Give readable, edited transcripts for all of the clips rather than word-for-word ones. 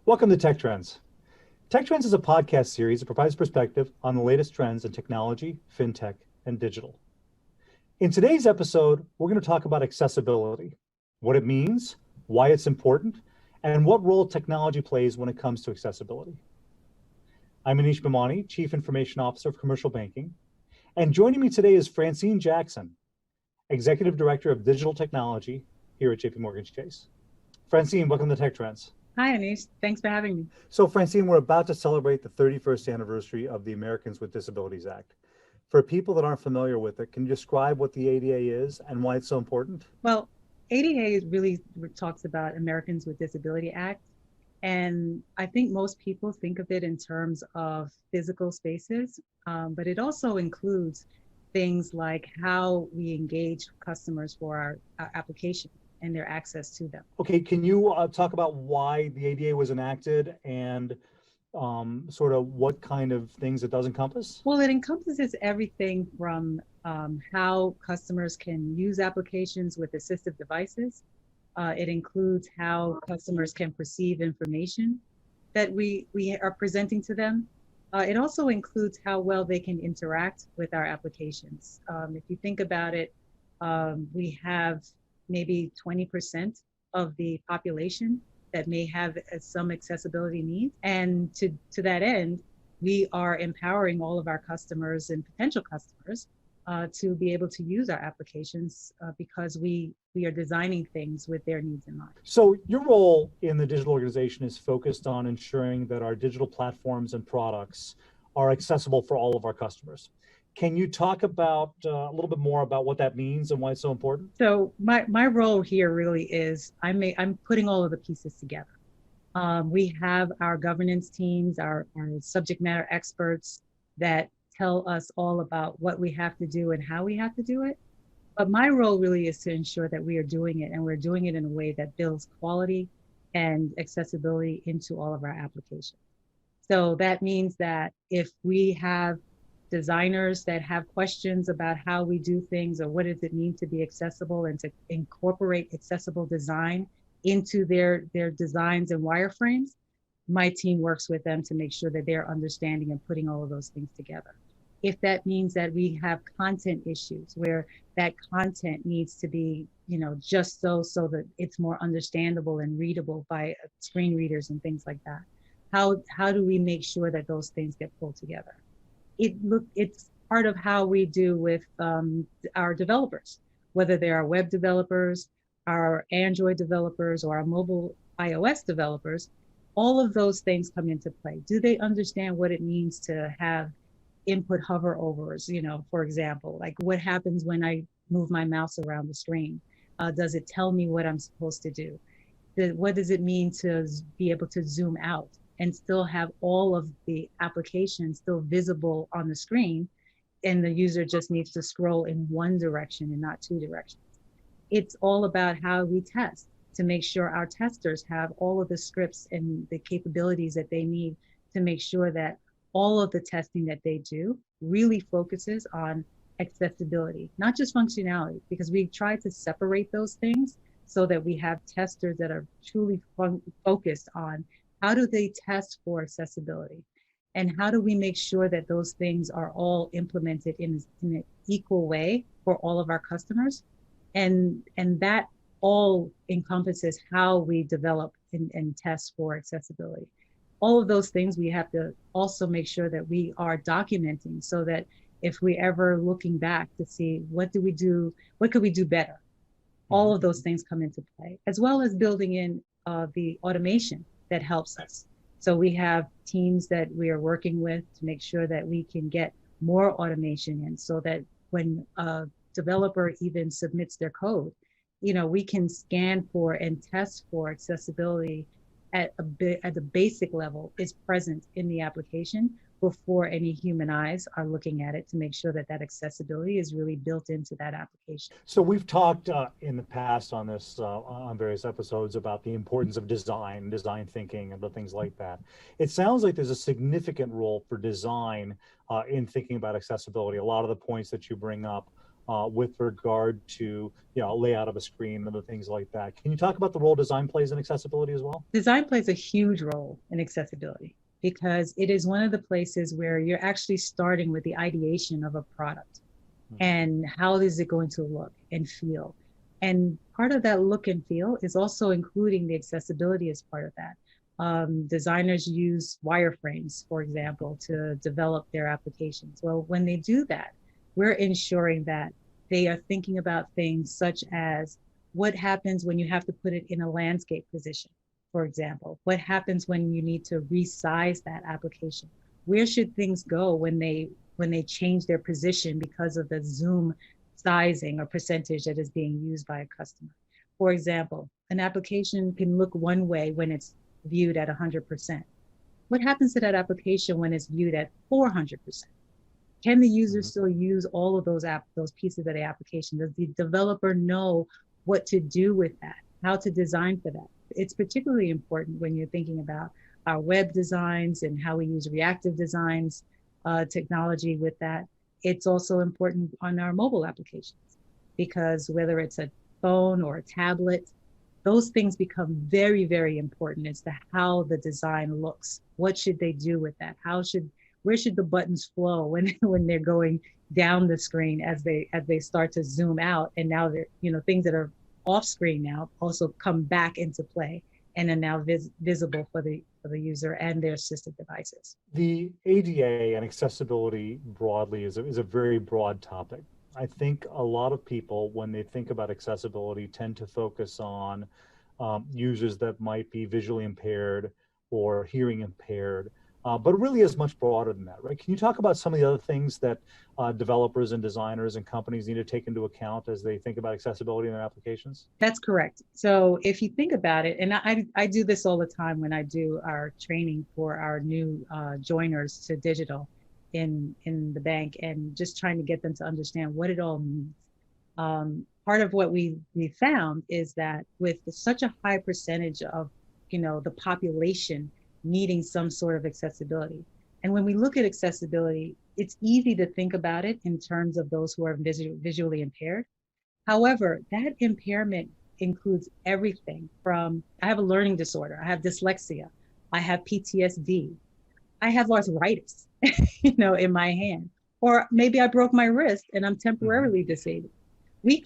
Welcome to Tech Trends. Tech Trends is a podcast series that provides perspective on the latest trends in technology, fintech, and digital. In today's episode, we're going to talk about accessibility, what it means, why it's important, and what role technology plays when it comes to accessibility. I'm Anish Bhimani, Chief Information Officer of Commercial Banking, and joining me today is Francine Jackson, Executive Director of Digital Technology here at JPMorgan Chase. Francine, welcome to Tech Trends. Hi, Anish. Thanks for having me. So, Francine, we're about to celebrate the 31st anniversary of the Americans with Disabilities Act. For people that aren't familiar with it, can you describe what the ADA is and why it's so important? Well, ADA really talks about Americans with Disability Act. And I think most people think of it in terms of physical spaces, but it also includes things like how we engage customers for our application and their access to them. Okay, can you talk about why the ADA was enacted and sort of what kind of things it does encompass? Well, it encompasses everything from how customers can use applications with assistive devices. It includes how customers can perceive information that we are presenting to them. It also includes how well they can interact with our applications. If you think about it, we have maybe 20% of the population that may have some accessibility needs. And to that end, we are empowering all of our customers and potential customers to be able to use our applications because we are designing things with their needs in mind. So your role in the digital organization is focused on ensuring that our digital platforms and products are accessible for all of our customers. Can you talk about a little bit more about what that means and why it's so important? So my role here really is I'm putting all of the pieces together. We have our governance teams, our subject matter experts that tell us all about what we have to do and how we have to do it. But my role really is to ensure that we are doing it, and we're doing it in a way that builds quality and accessibility into all of our applications. So that means that if we have designers that have questions about how we do things or what does it mean to be accessible and to incorporate accessible design into their designs and wireframes, my team works with them to make sure that they're understanding and putting all of those things together. If that means that we have content issues where that content needs to be, just so that it's more understandable and readable by screen readers and things like that, how do we make sure that those things get pulled together? It's part of how we do with our developers, whether they are web developers, our Android developers, or our mobile iOS developers. All of those things come into play. Do they understand what it means to have input hover overs, for example, like what happens when I move my mouse around the screen? Does it tell me what I'm supposed to do? What does it mean to be able to zoom out and still have all of the application still visible on the screen, and the user just needs to scroll in one direction and not two directions? It's all about how we test to make sure our testers have all of the scripts and the capabilities that they need to make sure that all of the testing that they do really focuses on accessibility, not just functionality, because we try to separate those things so that we have testers that are truly focused on how do they test for accessibility, and how do we make sure that those things are all implemented in an equal way for all of our customers. And that all encompasses how we develop and test for accessibility. All of those things we have to also make sure that we are documenting so that if we ever looking back to see what could we do better, all of those things come into play, as well as building in the automation that helps us. So we have teams that we are working with to make sure that we can get more automation in, so that when a developer even submits their code, we can scan for and test for accessibility at the basic level is present in the application before any human eyes are looking at it, to make sure that accessibility is really built into that application. So we've talked in the past on this, on various episodes, about the importance of design thinking, and things like that. It sounds like there's a significant role for design in thinking about accessibility. A lot of the points that you bring up with regard to layout of a screen and other things like that. Can you talk about the role design plays in accessibility as well? Design plays a huge role in accessibility because it is one of the places where you're actually starting with the ideation of a product and how is it going to look and feel. And part of that look and feel is also including the accessibility as part of that. Designers use wireframes, for example, to develop their applications. Well, when they do that, we're ensuring that they are thinking about things such as what happens when you have to put it in a landscape position, for example. What happens when you need to resize that application? Where should things go when they change their position because of the zoom sizing or percentage that is being used by a customer? For example, an application can look one way when it's viewed at 100%. What happens to that application when it's viewed at 400%? Can the user still use all of those pieces of the application? Does the developer know what to do with that, how to design for that? It's particularly important when you're thinking about our web designs and how we use reactive designs technology with that. It's also important on our mobile applications because whether it's a phone or a tablet, those things become very, very important as to how the design looks. What should they do with that? Where should the buttons flow when they're going down the screen as they start to zoom out? And now they're, things that are off screen now also come back into play and are now visible for the user and their assistive devices. The ADA and accessibility broadly is a very broad topic. I think a lot of people, when they think about accessibility, tend to focus on users that might be visually impaired or hearing impaired, but it really is much broader than that, right? Can you talk about some of the other things that developers and designers and companies need to take into account as they think about accessibility in their applications? That's correct. So if you think about it, and I do this all the time when I do our training for our new joiners to digital in the bank, and just trying to get them to understand what it all means. Part of what we found is that with such a high percentage of the population needing some sort of accessibility, and when we look at accessibility, it's easy to think about it in terms of those who are visually impaired. However, that impairment includes everything from, I have a learning disorder, I have dyslexia, I have PTSD, I have arthritis, in my hand, or maybe I broke my wrist and I'm temporarily disabled. We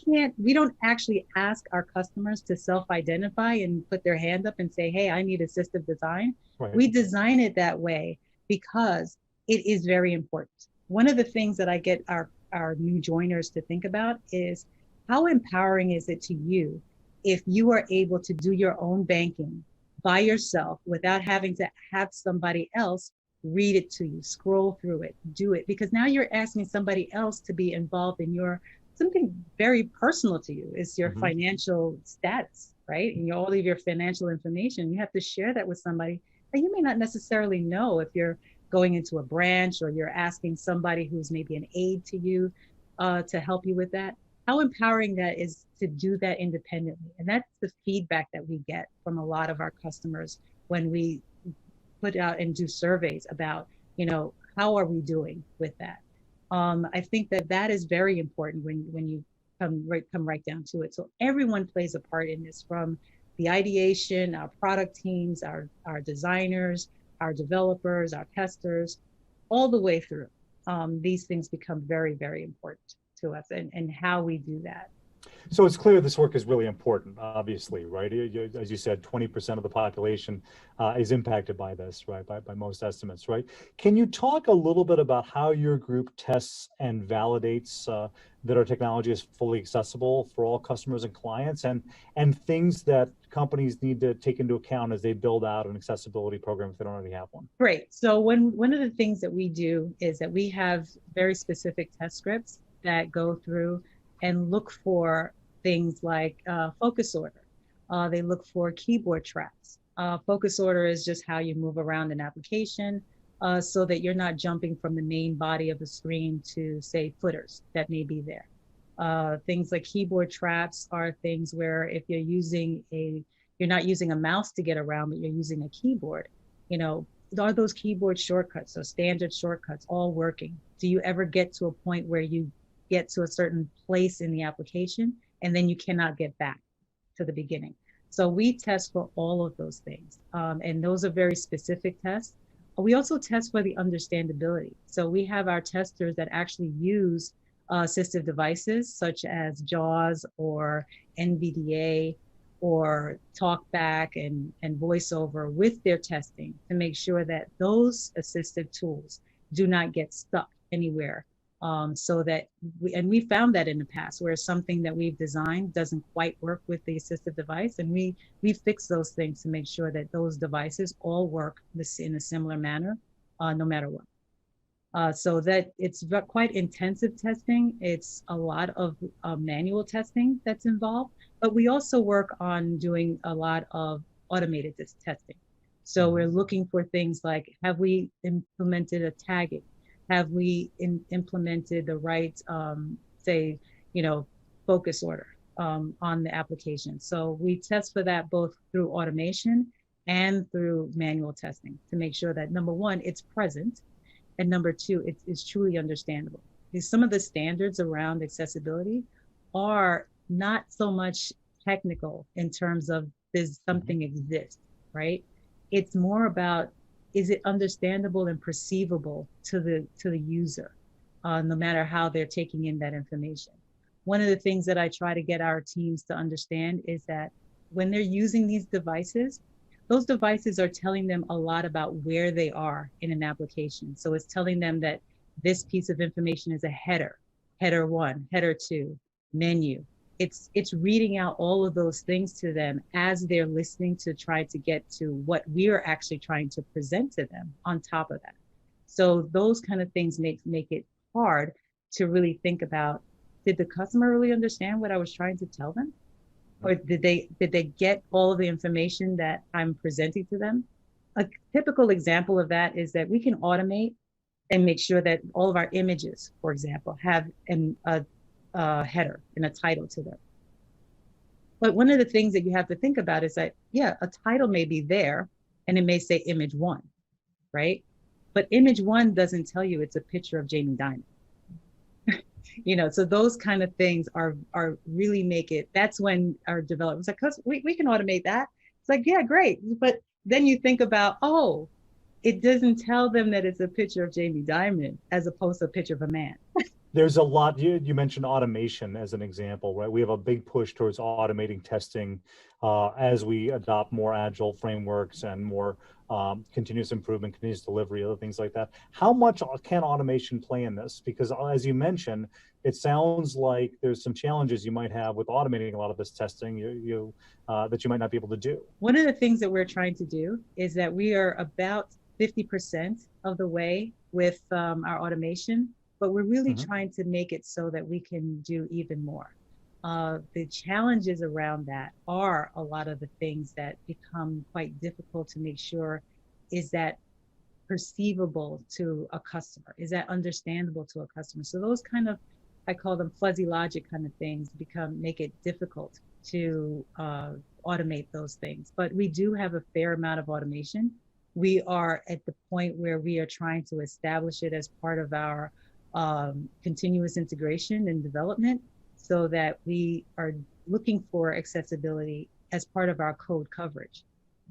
don't actually ask our customers to self-identify and put their hand up and say, hey, I need assistive design. Right. We design it that way because it is very important. One of the things that I get our new joiners to think about is, how empowering is it to you if you are able to do your own banking by yourself without having to have somebody else read it to you, scroll through it, do it? Because now you're asking somebody else to be involved in something very personal to you is your financial status, right? And all of your financial information, you have to share that with somebody that you may not necessarily know if you're going into a branch or you're asking somebody who's maybe an aide to you to help you with that. How empowering that is to do that independently. And that's the feedback that we get from a lot of our customers when we put out and do surveys about, how are we doing with that? I think that is very important when you come right down to it. So everyone plays a part in this, from the ideation, our product teams, our designers, our developers, our testers, all the way through. These things become very, very important to us and how we do that. So it's clear this work is really important, obviously, right? As you said, 20% of the population is impacted by this, right? By most estimates, right? Can you talk a little bit about how your group tests and validates that our technology is fully accessible for all customers and clients, and things that companies need to take into account as they build out an accessibility program if they don't already have one? Great. So one of the things that we do is that we have very specific test scripts that go through and look for things like focus order. They look for keyboard tracks. Focus order is just how you move around an application so that you're not jumping from the main body of the screen to, say, footers that may be there. Things like keyboard traps are things where if you're not using a mouse to get around, but you're using a keyboard, are those keyboard shortcuts, so standard shortcuts, all working? Do you ever get to a point where you get to a certain place in the application, and then you cannot get back to the beginning. So we test for all of those things. And those are very specific tests. We also test for the understandability. So we have our testers that actually use assistive devices such as JAWS or NVDA or TalkBack and VoiceOver with their testing to make sure that those assistive tools do not get stuck anywhere. So that we found that in the past where something that we've designed doesn't quite work with the assistive device, and we fix those things to make sure that those devices all work in a similar manner, no matter what. So that it's quite intensive testing. It's a lot of manual testing that's involved, but we also work on doing a lot of automated testing. So we're looking for things like, have we implemented a tagging? Have we implemented the right, say, focus order on the application? So we test for that both through automation and through manual testing to make sure that, number one, it's present, and number two, it's truly understandable. Because some of the standards around accessibility are not so much technical in terms of does something exist, right? It's more about, is it understandable and perceivable to the user, no matter how they're taking in that information. One of the things that I try to get our teams to understand is that when they're using these devices, those devices are telling them a lot about where they are in an application. So it's telling them that this piece of information is a header, header 1, header 2, menu. It's reading out all of those things to them as they're listening to try to get to what we're actually trying to present to them on top of that. So those kind of things make it hard to really think about, did the customer really understand what I was trying to tell them? Or did they get all of the information that I'm presenting to them? A typical example of that is that we can automate and make sure that all of our images, for example, have a header and a title to them. But one of the things that you have to think about is that, yeah, a title may be there and it may say image 1, right? But image 1 doesn't tell you it's a picture of Jamie Dimon. So those kind of things are really make it, that's when our developers like, cause we can automate that. It's like, yeah, great. But then you think about, oh, it doesn't tell them that it's a picture of Jamie Dimon as opposed to a picture of a man. There's a lot, you mentioned automation as an example, right? We have a big push towards automating testing as we adopt more agile frameworks and more continuous improvement, continuous delivery, other things like that. How much can automation play in this? Because as you mentioned, it sounds like there's some challenges you might have with automating a lot of this testing that you might not be able to do. One of the things that we're trying to do is that we are about 50% of the way with our automation, but we're really trying to make it so that we can do even more. The challenges around that are a lot of the things that become quite difficult to make sure, is that perceivable to a customer? Is that understandable to a customer? So those kind of, I call them fuzzy logic kind of things, make it difficult to automate those things. But we do have a fair amount of automation. We are at the point where we are trying to establish it as part of our continuous integration and development, so that we are looking for accessibility as part of our code coverage.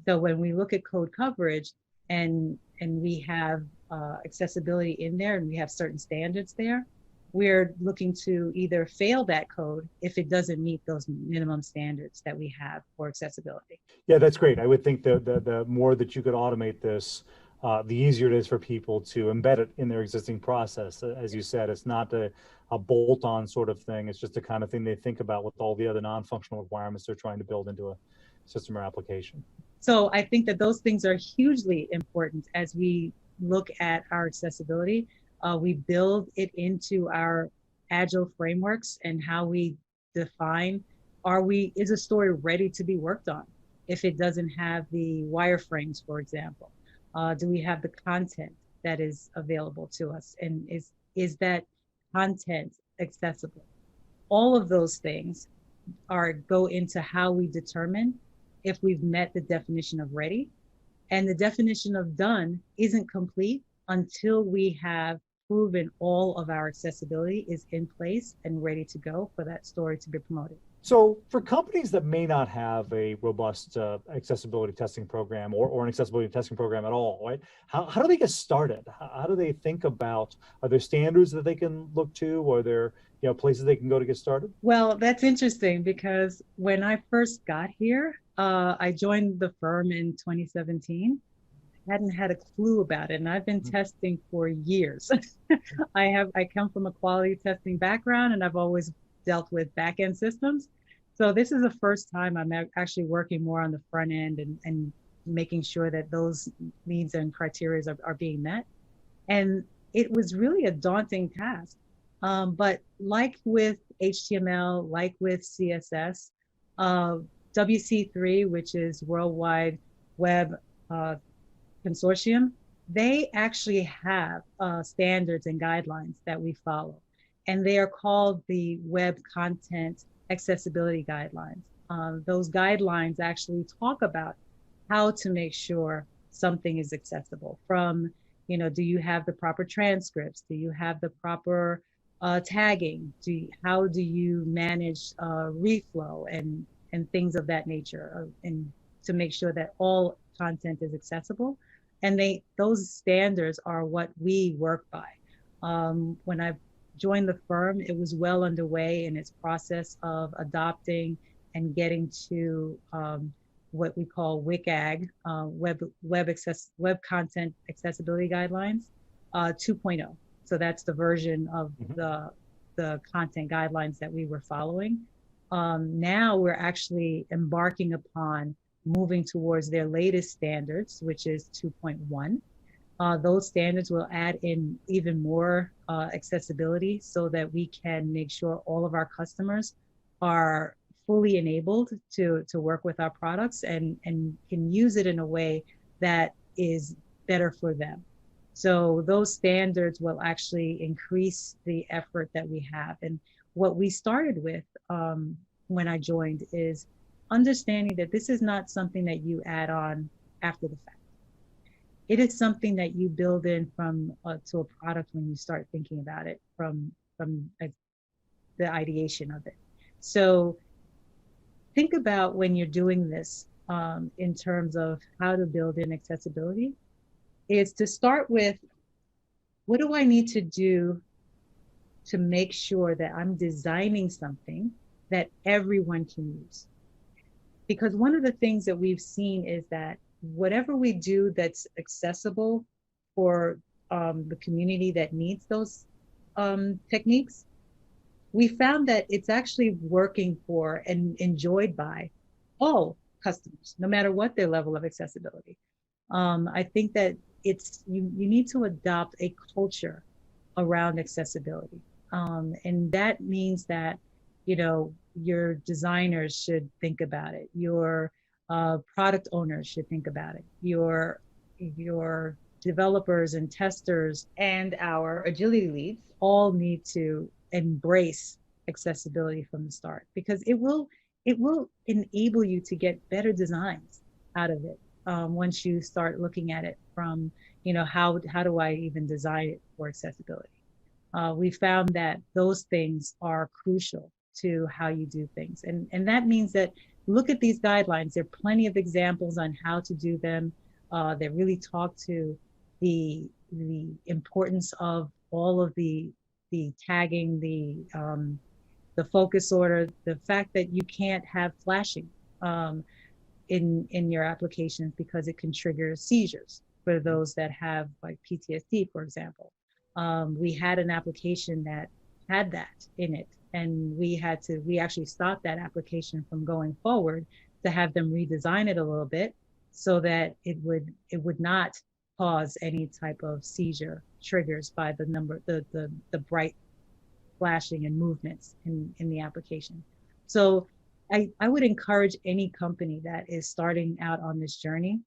So when we look at code coverage and we have accessibility in there and we have certain standards there, we're looking to either fail that code if it doesn't meet those minimum standards that we have for accessibility. Yeah, that's great. I would think the more that you could automate this, the easier it is for people to embed it in their existing process. As you said, it's not a bolt-on sort of thing. It's just the kind of thing they think about with all the other non-functional requirements they're trying to build into a system or application. So I think that those things are hugely important as we look at our accessibility. We build it into our agile frameworks and how we define, is a story ready to be worked on? If it doesn't have the wireframes, for example, do we have the content that is available to us? And is that content accessible? All of those things go into how we determine if we've met the definition of ready. And the definition of done isn't complete until we have proven all of our accessibility is in place and ready to go for that story to be promoted. So for companies that may not have a robust accessibility testing program or an accessibility testing program at all, right? How do they get started? How do they think about, are there standards that they can look to? Are there places they can go to get started? Well, that's interesting because when I first got here, I joined the firm in 2017. Hadn't had a clue about it, and I've been testing for years. I come from a quality testing background, and I've always dealt with back end systems. So this is the first time I'm actually working more on the front end and making sure that those needs and criteria are being met. And it was really a daunting task. But like with HTML, like with CSS, WC3, which is Worldwide Web Consortium, they actually have standards and guidelines that we follow. And they are called the Web Content Accessibility Guidelines. Those guidelines actually talk about how to make sure something is accessible from, do you have the proper transcripts? Do you have the proper tagging? How do you manage reflow and things of that nature, and to make sure that all content is accessible? And those standards are what we work by. When I joined the firm, it was well underway in its process of adopting and getting to what we call WCAG, Web Content Accessibility Guidelines 2.0. So that's the version of the content guidelines that we were following. Now we're actually embarking upon moving towards their latest standards, which is 2.1. Those standards will add in even more accessibility so that we can make sure all of our customers are fully enabled to work with our products and can use it in a way that is better for them. So those standards will actually increase the effort that we have. And what we started with when I joined is understanding that this is not something that you add on after the fact. It is something that you build in from to a product when you start thinking about it from the ideation of it. So think about when you're doing this in terms of how to build in accessibility, is to start with, what do I need to do to make sure that I'm designing something that everyone can use? Because one of the things that we've seen is that whatever we do that's accessible for the community that needs those techniques, we found that it's actually working for and enjoyed by all customers, no matter what their level of accessibility. I think that you need to adopt a culture around accessibility. And that means that, your designers should think about it. Your product owners should think about it. Your developers and testers and our agility leads all need to embrace accessibility from the start, because it will enable you to get better designs out of it once you start looking at it from, how do I even design it for accessibility? We found that those things are crucial to how you do things. And that means that look at these guidelines. There are plenty of examples on how to do them that really talk to the importance of all of the tagging, the focus order, the fact that you can't have flashing in your applications because it can trigger seizures for those that have like PTSD, for example. We had an application that had that in it, and we actually stopped that application from going forward to have them redesign it a little bit so that it would not cause any type of seizure triggers by the bright flashing and movements in the application. So I would encourage any company that is starting out on this journey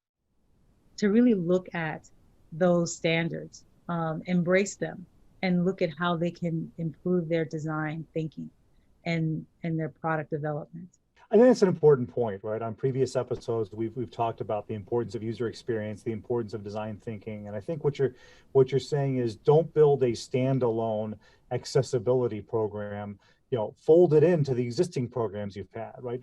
to really look at those standards, embrace them, and look at how they can improve their design thinking and their product development. I think that's an important point, right? On previous episodes, we've talked about the importance of user experience, the importance of design thinking, and I think what you're saying is don't build a standalone accessibility program. Fold it into the existing programs you've had, right?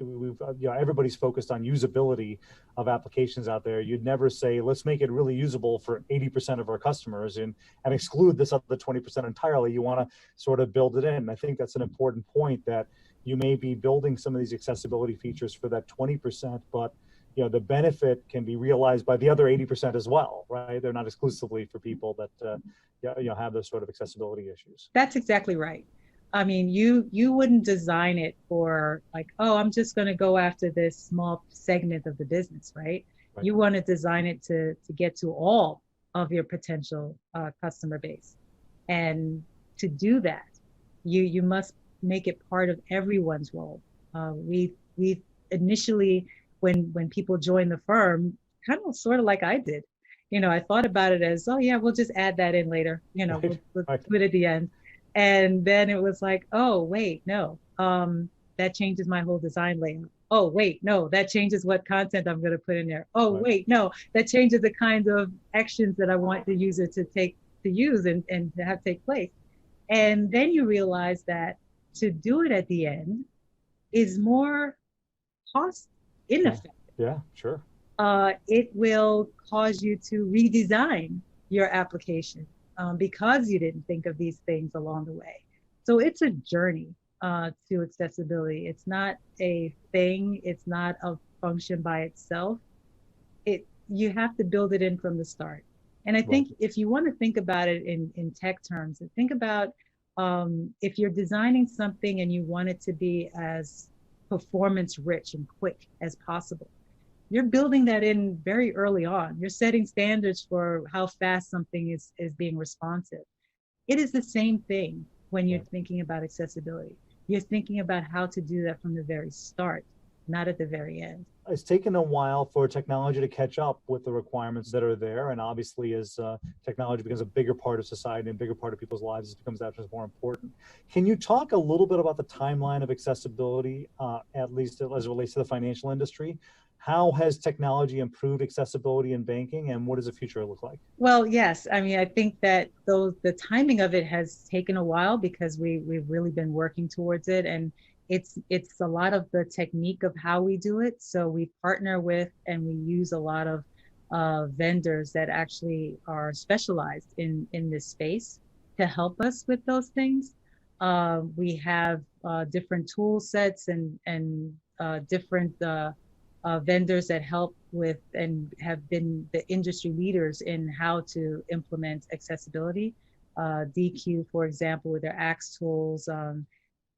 Everybody's focused on usability of applications out there. You'd never say, let's make it really usable for 80% of our customers and exclude this other 20% entirely. You want to sort of build it in. I think that's an important point, that you may be building some of these accessibility features for that 20%, but the benefit can be realized by the other 80% as well, right? They're not exclusively for people that have those sort of accessibility issues. That's exactly right. I mean, you wouldn't design it for like, oh, I'm just going to go after this small segment of the business, right? Right. You want to design it to get to all of your potential customer base, and to do that, you must make it part of everyone's role. We initially, when people join the firm, kind of sort of like I did, I thought about it as, oh yeah, we'll just add that in later. Right. We'll Right. do it at the end. And then it was like, oh, wait, no, that changes my whole design layout. Oh, wait, no, that changes what content I'm going to put in there. Oh, Right. wait, no, that changes the kinds of actions that I want the user to use and to have take place. And then you realize that to do it at the end is more cost ineffective. Yeah, sure. It will cause you to redesign your application because you didn't think of these things along the way. So it's a journey to accessibility. It's not a thing. It's not a function by itself. You have to build it in from the start. And I think if you want to think about it in tech terms, and think about if you're designing something and you want it to be as performance rich and quick as possible, you're building that in very early on. You're setting standards for how fast something is being responsive. It is the same thing when you're thinking about accessibility. You're thinking about how to do that from the very start, not at the very end. It's taken a while for technology to catch up with the requirements that are there. And obviously, as technology becomes a bigger part of society and a bigger part of people's lives, it becomes that much more important. Can you talk a little bit about the timeline of accessibility, at least as it relates to the financial industry? How has technology improved accessibility in banking, and what does the future look like? Well, yes. I mean, I think that the timing of it has taken a while because we've really been working towards it, and it's a lot of the technique of how we do it. So we partner with and we use a lot of vendors that actually are specialized in this space to help us with those things. We have different tool sets and different vendors that help with and have been the industry leaders in how to implement accessibility. DQ, for example, with their AX tools.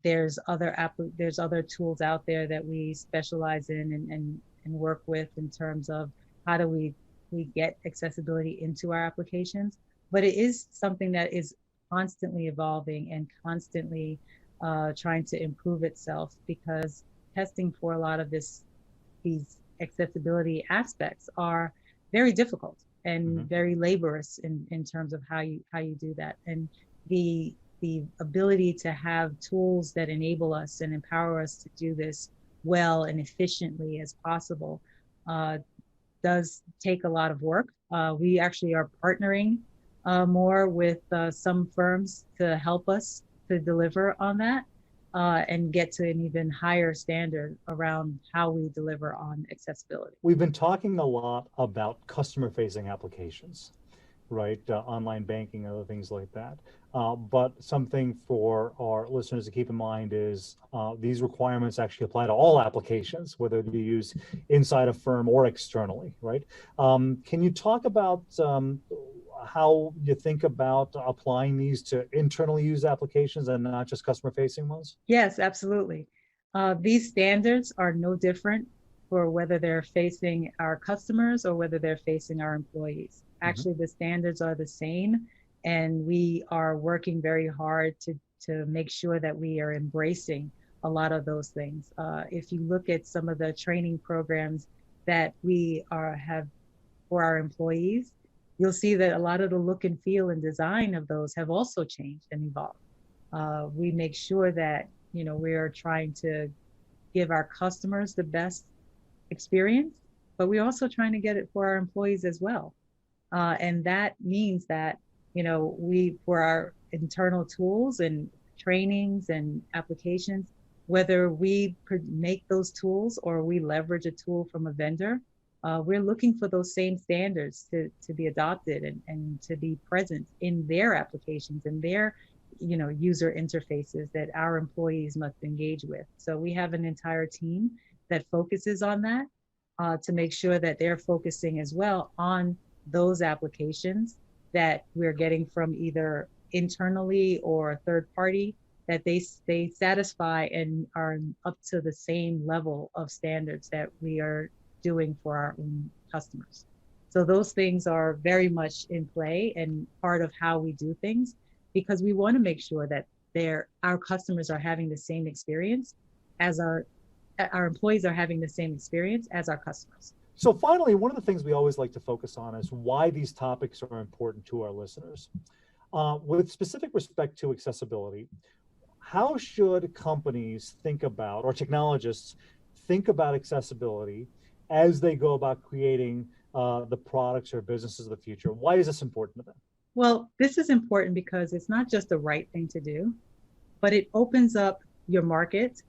There's other tools out there that we specialize in and work with in terms of how do we get accessibility into our applications. But it is something that is constantly evolving and constantly trying to improve itself, because testing for a lot of these accessibility aspects are very difficult and very laborious in terms of how you do that. And the ability to have tools that enable us and empower us to do this well and efficiently as possible does take a lot of work. We actually are partnering more with some firms to help us to deliver on that and get to an even higher standard around how we deliver on accessibility. We've been talking a lot about customer-facing applications, right? Online banking, other things like that. But something for our listeners to keep in mind is these requirements actually apply to all applications, whether they're used inside a firm or externally, right? Can you talk about how you think about applying these to internally used applications and not just customer-facing ones? Yes, absolutely. These standards are no different for whether they're facing our customers or whether they're facing our employees. Actually, the standards are the same, and we are working very hard to make sure that we are embracing a lot of those things. If you look at some of the training programs that we have for our employees, you'll see that a lot of the look and feel and design of those have also changed and evolved. We make sure that we are trying to give our customers the best experience, but we're also trying to get it for our employees as well. And that means that, we, for our internal tools and trainings and applications, whether we make those tools or we leverage a tool from a vendor, we're looking for those same standards to be adopted and to be present in their applications and their user interfaces that our employees must engage with. So we have an entire team that focuses on that, to make sure that they're focusing as well on those applications that we're getting from either internally or third party, that they satisfy and are up to the same level of standards that we are doing for our own customers. So those things are very much in play and part of how we do things, because we want to make sure that our customers are having the same experience as our employees are having the same experience as our customers. So finally, one of the things we always like to focus on is why these topics are important to our listeners. With specific respect to accessibility, how should companies think about, or technologists think about accessibility as they go about creating the products or businesses of the future? Why is this important to them? Well, this is important because it's not just the right thing to do, but it opens up your market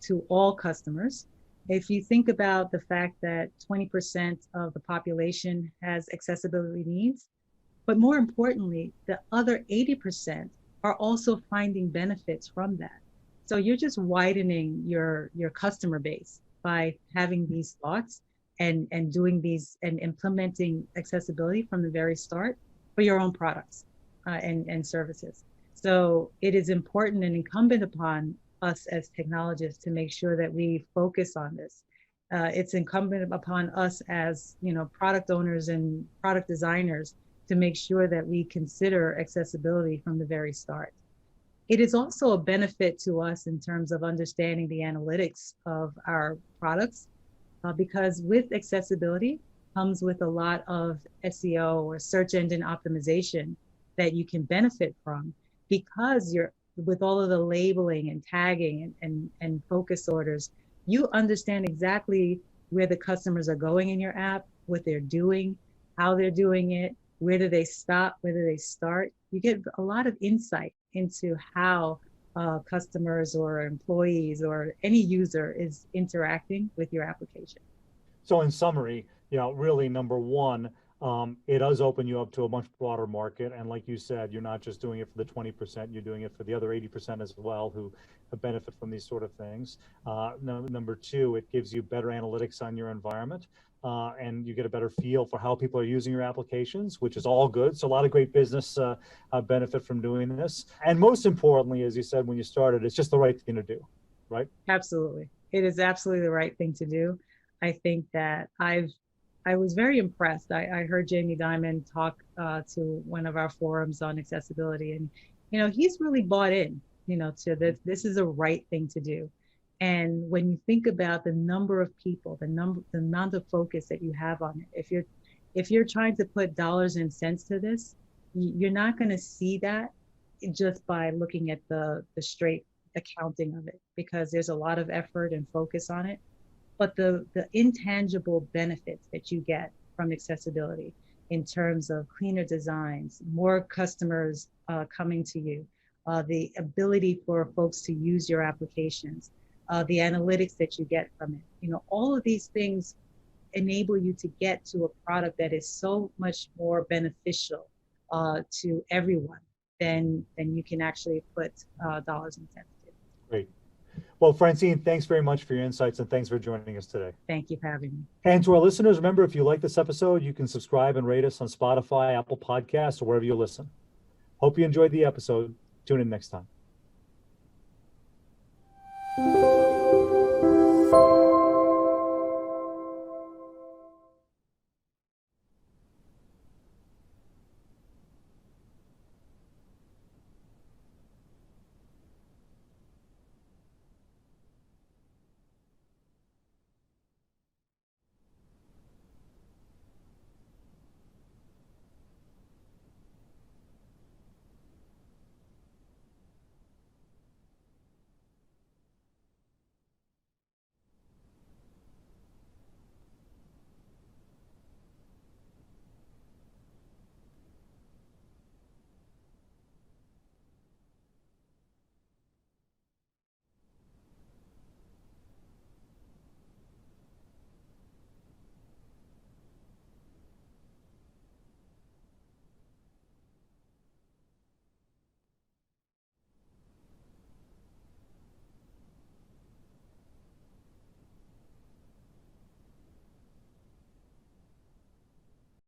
to all customers. If you think about the fact that 20% of the population has accessibility needs, but more importantly, the other 80% are also finding benefits from that. So you're just widening your customer base by having these thoughts and doing these and implementing accessibility from the very start for your own products and services. So it is important and incumbent upon us as technologists to make sure that we focus on this. It's incumbent upon us as product owners and product designers to make sure that we consider accessibility from the very start. It is also a benefit to us in terms of understanding the analytics of our products, because with accessibility comes with a lot of SEO or search engine optimization that you can benefit from, because you're with all of the labeling and tagging and focus orders, you understand exactly where the customers are going in your app, what they're doing, how they're doing it, where do they stop, where do they start. You get a lot of insight into how customers or employees or any user is interacting with your application. So in summary, really number one, it does open you up to a much broader market. And like you said, you're not just doing it for the 20%, you're doing it for the other 80% as well who benefit from these sort of things. Number two, it gives you better analytics on your environment, and you get a better feel for how people are using your applications, which is all good. So a lot of great business benefit from doing this. And most importantly, as you said when you started, it's just the right thing to do, right? Absolutely. It is absolutely the right thing to do. I think that I was very impressed. I heard Jamie Dimon talk to one of our forums on accessibility, and he's really bought in, to this. This is a right thing to do. And when you think about the number of people, the amount of focus that you have on it, if you're trying to put dollars and cents to this, you're not going to see that just by looking at the straight accounting of it, because there's a lot of effort and focus on it. But the intangible benefits that you get from accessibility in terms of cleaner designs, more customers coming to you, the ability for folks to use your applications, the analytics that you get from it, all of these things enable you to get to a product that is so much more beneficial to everyone than you can actually put dollars and cents to. Great. Well, Francine, thanks very much for your insights and thanks for joining us today. Thank you for having me. And to our listeners, remember, if you like this episode, you can subscribe and rate us on Spotify, Apple Podcasts, or wherever you listen. Hope you enjoyed the episode. Tune in next time.